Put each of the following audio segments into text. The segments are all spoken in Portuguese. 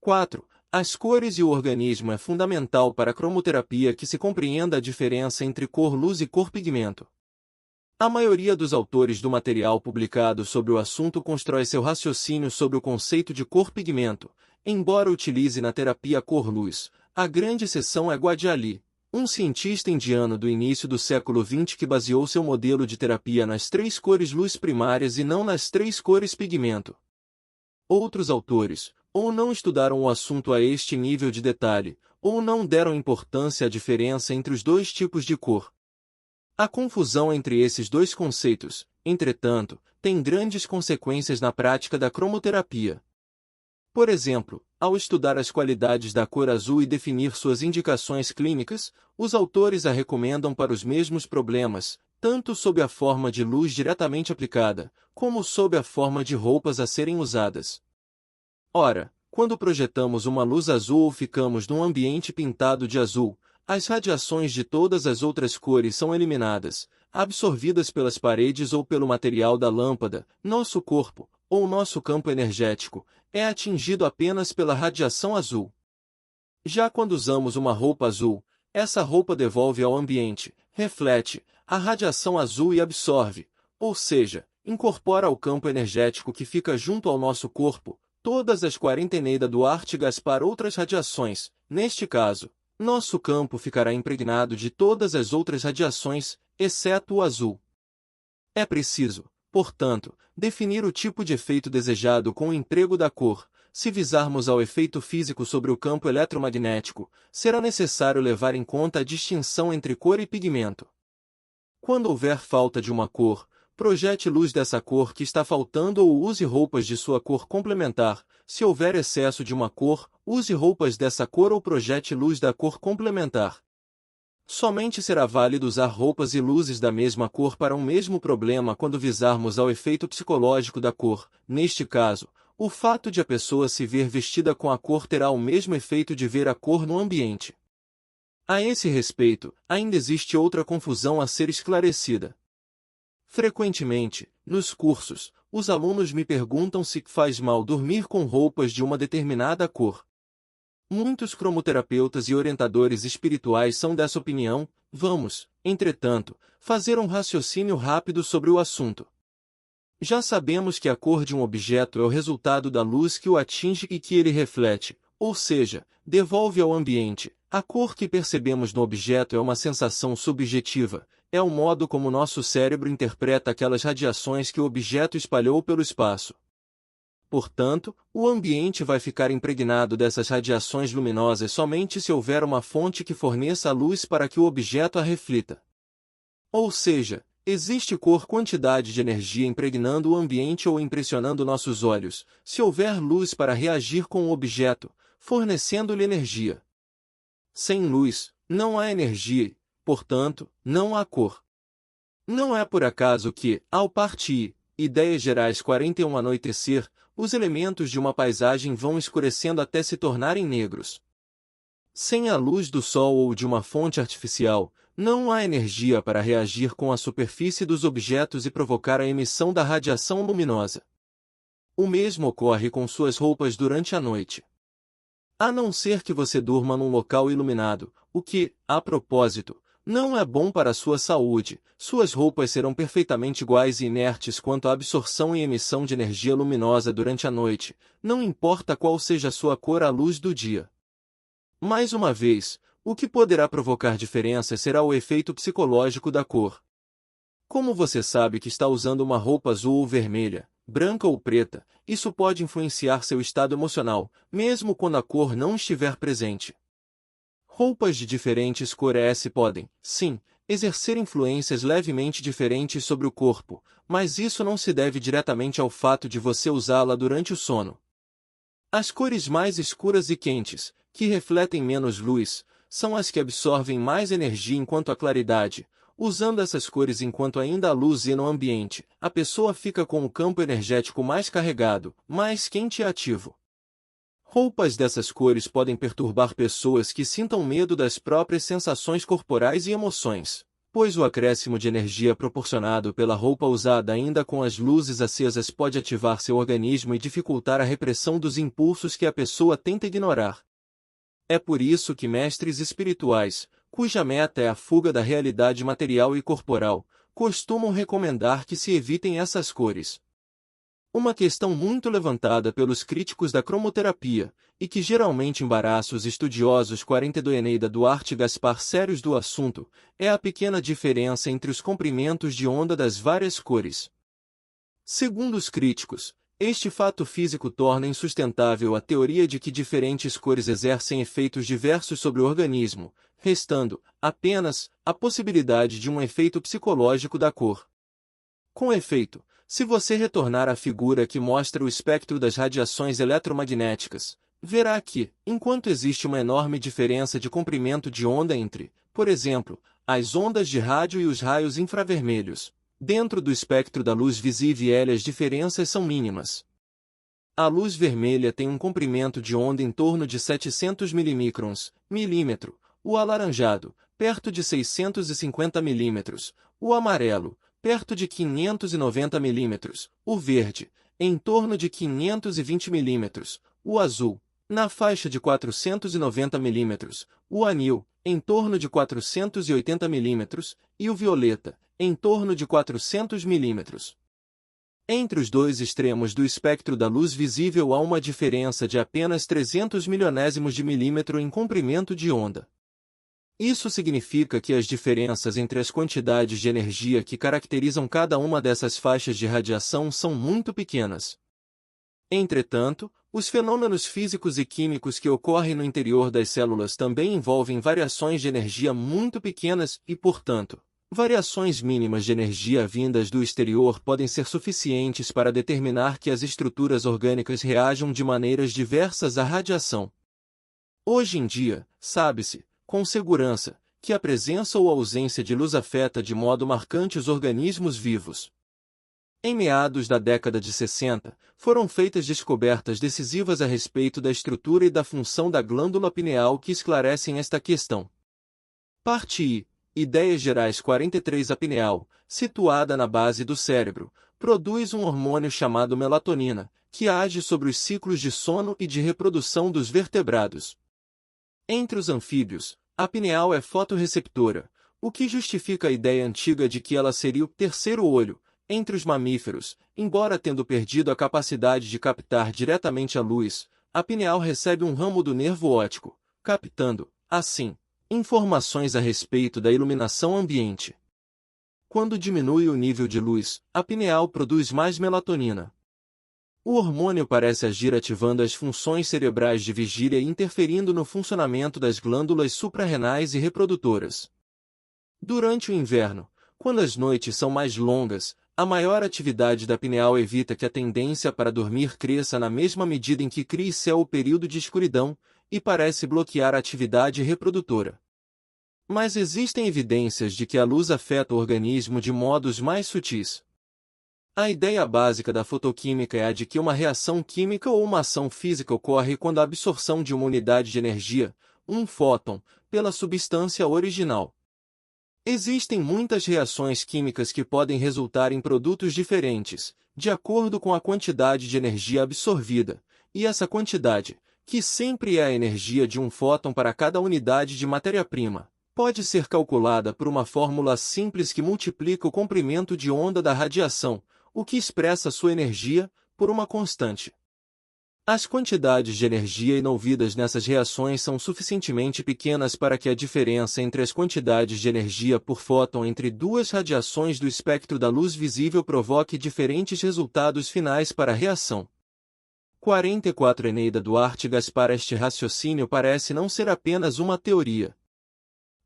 4. As cores e o organismo é fundamental para a cromoterapia que se compreenda a diferença entre cor-luz e cor-pigmento. A maioria dos autores do material publicado sobre o assunto constrói seu raciocínio sobre o conceito de cor-pigmento, embora utilize na terapia cor-luz. A grande exceção é Guadiali, um cientista indiano do início do século XX que baseou seu modelo de terapia nas 3 cores luz primárias e não nas 3 cores pigmento. Outros autores, ou não estudaram o assunto a este nível de detalhe, ou não deram importância à diferença entre os dois tipos de cor. A confusão entre esses dois conceitos, entretanto, tem grandes consequências na prática da cromoterapia. Por exemplo, ao estudar as qualidades da cor azul e definir suas indicações clínicas, os autores a recomendam para os mesmos problemas, tanto sob a forma de luz diretamente aplicada, como sob a forma de roupas a serem usadas. Ora, quando projetamos uma luz azul ou ficamos num ambiente pintado de azul, as radiações de todas as outras cores são eliminadas, absorvidas pelas paredes ou pelo material da lâmpada. Nosso corpo, ou nosso campo energético, é atingido apenas pela radiação azul. Já quando usamos uma roupa azul, essa roupa devolve ao ambiente, reflete, a radiação azul e absorve, ou seja, incorpora ao campo energético que fica junto ao nosso corpo, todas as 40 Eneida Duarte Gaspar outras radiações. Neste caso, nosso campo ficará impregnado de todas as outras radiações, exceto o azul. É preciso, portanto, definir o tipo de efeito desejado com o emprego da cor. Se visarmos ao efeito físico sobre o campo eletromagnético, será necessário levar em conta a distinção entre cor e pigmento. Quando houver falta de uma cor, projete luz dessa cor que está faltando ou use roupas de sua cor complementar. Se houver excesso de uma cor, use roupas dessa cor ou projete luz da cor complementar. Somente será válido usar roupas e luzes da mesma cor para um mesmo problema quando visarmos ao efeito psicológico da cor. Neste caso, o fato de a pessoa se ver vestida com a cor terá o mesmo efeito de ver a cor no ambiente. A esse respeito, ainda existe outra confusão a ser esclarecida. Frequentemente, nos cursos, os alunos me perguntam se faz mal dormir com roupas de uma determinada cor. Muitos cromoterapeutas e orientadores espirituais são dessa opinião. Vamos, entretanto, fazer um raciocínio rápido sobre o assunto. Já sabemos que a cor de um objeto é o resultado da luz que o atinge e que ele reflete, ou seja, devolve ao ambiente. A cor que percebemos no objeto é uma sensação subjetiva, é o modo como nosso cérebro interpreta aquelas radiações que o objeto espalhou pelo espaço. Portanto, o ambiente vai ficar impregnado dessas radiações luminosas somente se houver uma fonte que forneça a luz para que o objeto a reflita. Ou seja, existe quantidade de energia impregnando o ambiente ou impressionando nossos olhos, se houver luz para reagir com o objeto, fornecendo-lhe energia. Sem luz, não há energia e, portanto, não há cor. Não é por acaso que, ao partir, ideias gerais 41 anoitecer, os elementos de uma paisagem vão escurecendo até se tornarem negros. Sem a luz do sol ou de uma fonte artificial, não há energia para reagir com a superfície dos objetos e provocar a emissão da radiação luminosa. O mesmo ocorre com suas roupas durante a noite. A não ser que você durma num local iluminado, o que, a propósito, não é bom para a sua saúde, suas roupas serão perfeitamente iguais e inertes quanto à absorção e emissão de energia luminosa durante a noite, não importa qual seja a sua cor à luz do dia. Mais uma vez, o que poderá provocar diferenças será o efeito psicológico da cor. Como você sabe que está usando uma roupa azul ou vermelha, branca ou preta, isso pode influenciar seu estado emocional, mesmo quando a cor não estiver presente. Roupas de diferentes cores podem, sim, exercer influências levemente diferentes sobre o corpo, mas isso não se deve diretamente ao fato de você usá-la durante o sono. As cores mais escuras e quentes, que refletem menos luz, são as que absorvem mais energia enquanto a claridade. Usando essas cores enquanto ainda há luz no ambiente, a pessoa fica com o campo energético mais carregado, mais quente e ativo. Roupas dessas cores podem perturbar pessoas que sintam medo das próprias sensações corporais e emoções. pois o acréscimo de energia proporcionado pela roupa usada ainda com as luzes acesas pode ativar seu organismo e dificultar a repressão dos impulsos que a pessoa tenta ignorar. É por isso que mestres espirituais, cuja meta é a fuga da realidade material e corporal, costumam recomendar que se evitem essas cores. Uma questão muito levantada pelos críticos da cromoterapia, e que geralmente embaraça os estudiosos 42 Eneida Duarte Gaspar sérios do assunto, é a pequena diferença entre os comprimentos de onda das várias cores. Segundo os críticos, este fato físico torna insustentável a teoria de que diferentes cores exercem efeitos diversos sobre o organismo, restando, apenas, a possibilidade de um efeito psicológico da cor. Com efeito, se você retornar à figura que mostra o espectro das radiações eletromagnéticas, verá que, enquanto existe uma enorme diferença de comprimento de onda entre, por exemplo, as ondas de rádio e os raios infravermelhos, dentro do espectro da luz visível as diferenças são mínimas. A luz vermelha tem um comprimento de onda em torno de 700 milímetro, o alaranjado, perto de 650 milímetros, o amarelo, perto de 590 milímetros, o verde, em torno de 520 milímetros, o azul, na faixa de 490 milímetros, o anil, em torno de 480 milímetros, e o violeta, em torno de 400 milímetros. Entre os dois extremos do espectro da luz visível há uma diferença de apenas 300 milionésimos de milímetro em comprimento de onda. Isso significa que as diferenças entre as quantidades de energia que caracterizam cada uma dessas faixas de radiação são muito pequenas. Entretanto, os fenômenos físicos e químicos que ocorrem no interior das células também envolvem variações de energia muito pequenas e, portanto, variações mínimas de energia vindas do exterior podem ser suficientes para determinar que as estruturas orgânicas reajam de maneiras diversas à radiação. Hoje em dia, sabe-se, com segurança, que a presença ou ausência de luz afeta de modo marcante os organismos vivos. Em meados da década de 60, foram feitas descobertas decisivas a respeito da estrutura e da função da glândula pineal que esclarecem esta questão. Parte I. Ideias gerais 43. A pineal, situada na base do cérebro, produz um hormônio chamado melatonina, que age sobre os ciclos de sono e de reprodução dos vertebrados. Entre os anfíbios, a pineal é fotorreceptora, o que justifica a ideia antiga de que ela seria o terceiro olho. Entre os mamíferos, embora tendo perdido a capacidade de captar diretamente a luz, a pineal recebe um ramo do nervo óptico, captando, assim, informações a respeito da iluminação ambiente. Quando diminui o nível de luz, a pineal produz mais melatonina. O hormônio parece agir ativando as funções cerebrais de vigília e interferindo no funcionamento das glândulas suprarrenais e reprodutoras. Durante o inverno, quando as noites são mais longas, a maior atividade da pineal evita que a tendência para dormir cresça na mesma medida em que cresce o período de escuridão, e parece bloquear a atividade reprodutora. Mas existem evidências de que a luz afeta o organismo de modos mais sutis. A ideia básica da fotoquímica é a de que uma reação química ou uma ação física ocorre quando a absorção de uma unidade de energia, um fóton, pela substância original. Existem muitas reações químicas que podem resultar em produtos diferentes, de acordo com a quantidade de energia absorvida, e essa quantidade, que sempre é a energia de um fóton para cada unidade de matéria-prima, pode ser calculada por uma fórmula simples que multiplica o comprimento de onda da radiação, o que expressa sua energia, por uma constante. As quantidades de energia envolvidas nessas reações são suficientemente pequenas para que a diferença entre as quantidades de energia por fóton entre duas radiações do espectro da luz visível provoque diferentes resultados finais para a reação. 44 Eneida Duarte Gaspar. Este raciocínio parece não ser apenas uma teoria.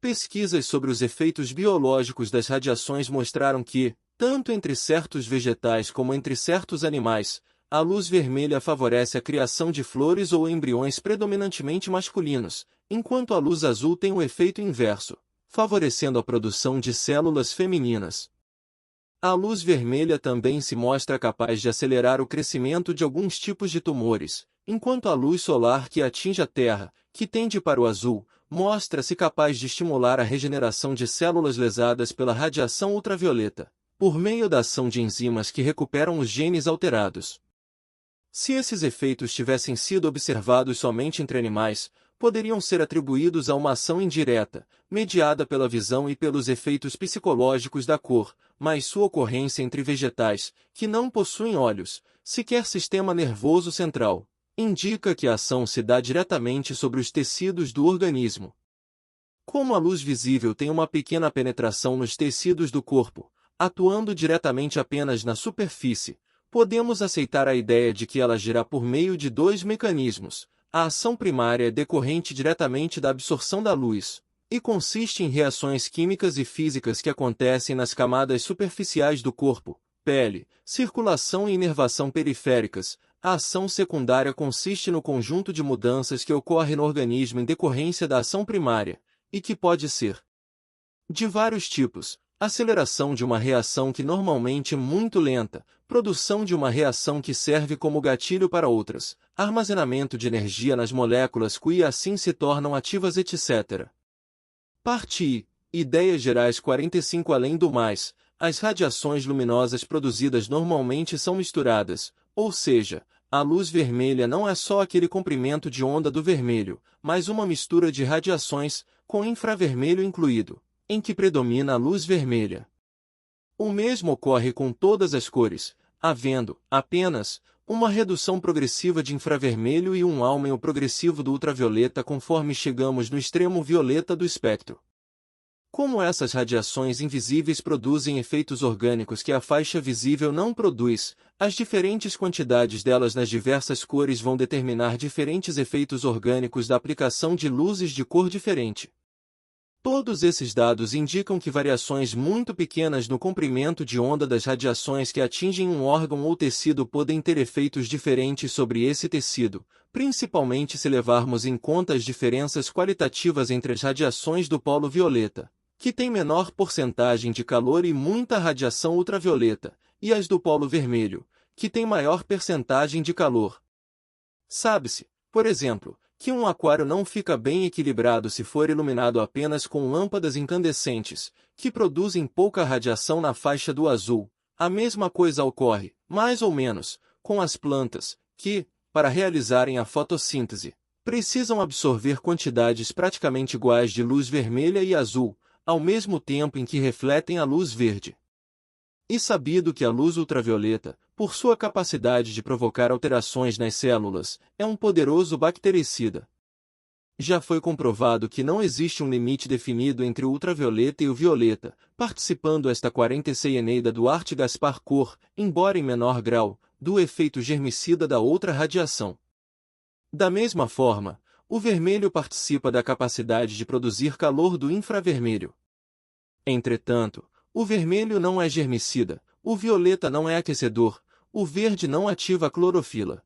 Pesquisas sobre os efeitos biológicos das radiações mostraram que, tanto entre certos vegetais como entre certos animais, a luz vermelha favorece a criação de flores ou embriões predominantemente masculinos, enquanto a luz azul tem o efeito inverso, favorecendo a produção de células femininas. A luz vermelha também se mostra capaz de acelerar o crescimento de alguns tipos de tumores, enquanto a luz solar que atinge a Terra, que tende para o azul, mostra-se capaz de estimular a regeneração de células lesadas pela radiação ultravioleta, por meio da ação de enzimas que recuperam os genes alterados. Se esses efeitos tivessem sido observados somente entre animais, poderiam ser atribuídos a uma ação indireta, mediada pela visão e pelos efeitos psicológicos da cor, mas sua ocorrência entre vegetais, que não possuem olhos, sequer sistema nervoso central, indica que a ação se dá diretamente sobre os tecidos do organismo. Como a luz visível tem uma pequena penetração nos tecidos do corpo, atuando diretamente apenas na superfície, podemos aceitar a ideia de que ela gira por meio de dois mecanismos. A ação primária é decorrente diretamente da absorção da luz, e consiste em reações químicas e físicas que acontecem nas camadas superficiais do corpo, pele, circulação e inervação periféricas. A ação secundária consiste no conjunto de mudanças que ocorrem no organismo em decorrência da ação primária, e que pode ser de vários tipos: aceleração de uma reação que normalmente é muito lenta, produção de uma reação que serve como gatilho para outras, armazenamento de energia nas moléculas que assim se tornam ativas, etc. Parte I. Ideias gerais 45. Além do mais, as radiações luminosas produzidas normalmente são misturadas, ou seja, a luz vermelha não é só aquele comprimento de onda do vermelho, mas uma mistura de radiações, com infravermelho incluído, em que predomina a luz vermelha. O mesmo ocorre com todas as cores, havendo, apenas, uma redução progressiva de infravermelho e um aumento progressivo do ultravioleta conforme chegamos no extremo violeta do espectro. Como essas radiações invisíveis produzem efeitos orgânicos que a faixa visível não produz, as diferentes quantidades delas nas diversas cores vão determinar diferentes efeitos orgânicos da aplicação de luzes de cor diferente. Todos esses dados indicam que variações muito pequenas no comprimento de onda das radiações que atingem um órgão ou tecido podem ter efeitos diferentes sobre esse tecido, principalmente se levarmos em conta as diferenças qualitativas entre as radiações do polo violeta, que tem menor porcentagem de calor e muita radiação ultravioleta, e as do polo vermelho, que tem maior percentagem de calor. Sabe-se, por exemplo, que um aquário não fica bem equilibrado se for iluminado apenas com lâmpadas incandescentes, que produzem pouca radiação na faixa do azul. A mesma coisa ocorre, mais ou menos, com as plantas, que, para realizarem a fotossíntese, precisam absorver quantidades praticamente iguais de luz vermelha e azul, ao mesmo tempo em que refletem a luz verde. E sabido que a luz ultravioleta, por sua capacidade de provocar alterações nas células, é um poderoso bactericida. Já foi comprovado que não existe um limite definido entre o ultravioleta e o violeta, participando esta 46 Eneida Duarte Gaspar Cor, embora em menor grau, do efeito germicida da outra radiação. Da mesma forma, o vermelho participa da capacidade de produzir calor do infravermelho. Entretanto, o vermelho não é germicida, o violeta não é aquecedor, o verde não ativa a clorofila.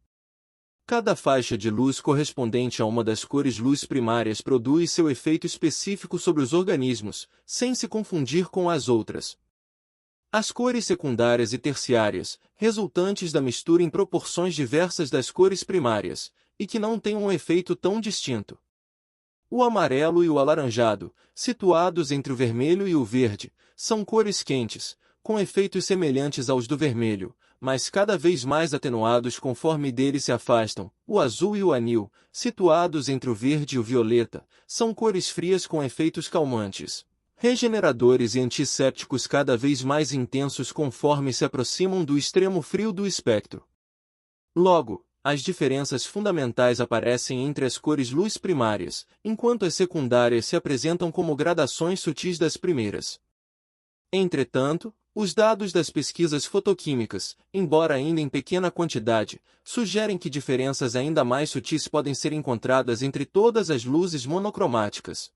Cada faixa de luz correspondente a uma das cores luz primárias produz seu efeito específico sobre os organismos, sem se confundir com as outras. As cores secundárias e terciárias, resultantes da mistura em proporções diversas das cores primárias, e que não têm um efeito tão distinto. O amarelo e o alaranjado, situados entre o vermelho e o verde, são cores quentes, com efeitos semelhantes aos do vermelho, mas cada vez mais atenuados conforme dele se afastam. O azul e o anil, situados entre o verde e o violeta, são cores frias com efeitos calmantes, regeneradores e antissépticos cada vez mais intensos conforme se aproximam do extremo frio do espectro. Logo, as diferenças fundamentais aparecem entre as cores luz primárias, enquanto as secundárias se apresentam como gradações sutis das primeiras. Entretanto, os dados das pesquisas fotoquímicas, embora ainda em pequena quantidade, sugerem que diferenças ainda mais sutis podem ser encontradas entre todas as luzes monocromáticas.